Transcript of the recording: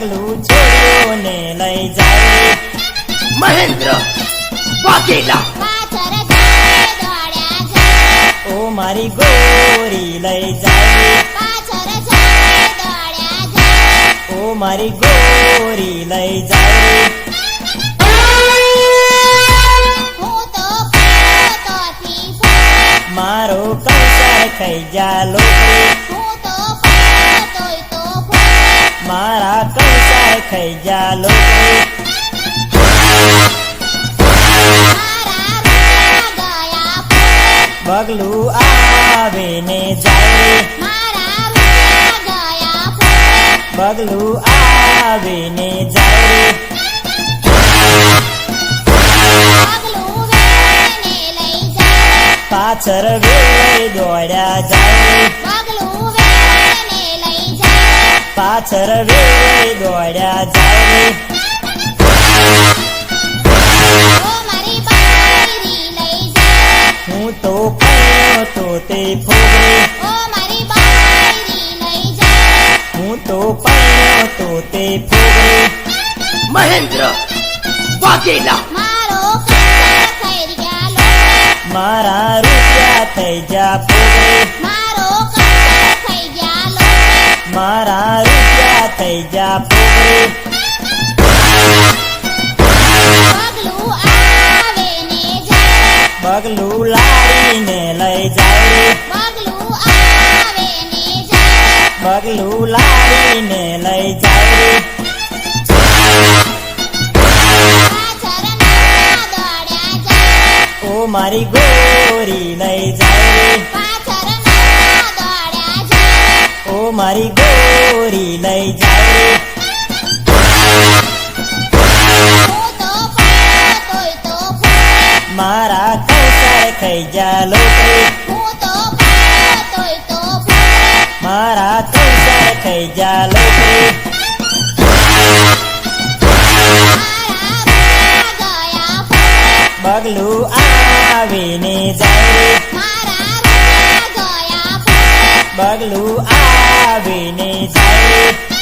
પગલું છોડીઓને લઈ જાય મહેન્દ્ર વાઘેલા પાછળ જાય દોડ્યા જાય ઓ મારી ગોરી લઈ જાય પાછળ જાય દોડ્યા જાય ઓ મારી ગોરી લઈ જાય હું તો તોથી ફરે મારો કંસાર ખાઈ જા લોકોએ હું તો તોય તો ફરે મારા કંસાર ખાઈ જા લોકોએ મારા રૂપિયા ગયા ફરે પગલું આવે ને જાય મારા રૂપિયા ગયા ફરે પગલું આવે ને જાય પગલું વેને લઈ જાય પાછળ વેળે દોડ્યા જાય પગલું વેને લઈ જાય પાછળ વેળે દોડ્યા જાય ઓ મારી બાયરી લઈ જાય હું તો કયો તો તે ફોગરે ઓ મારી બાયરી લઈ જાય હું તો કયો તો તે ફોગરે મહેન્દ્ર વાઘેલા મારો કંસાર થઈ ગયા લોકોએ મારા રૂપિયા થઈ જા ફોગરે મારો કંસાર થઈ ગયા લોકોએ મારા રૂપિયા થઈ જા ફોગરે પગલું આવે ને જાય પગલું લાડીને લઈ જાય પગલું આવે ને જાય પગલું લાડીને લઈ જાય પાછળ નવરા દોડ્યા જાય ઓ મારી ગોરી લઈ જાય પાછળ નવરા દોડ્યા જાય ઓ મારી ગોરી લઈ જાય હું તો તોય તો ફરે મારા કંસાર ખાઈ જા લોકોએ હું તો તોય તો ફરે મારા કંસાર ખાઈ જા લોકોએ મારા રૂપિયા ગયા ફરે પગલું આવીને જાય મારા રૂપિયા ગયા ફરે પગલું આવીને જાય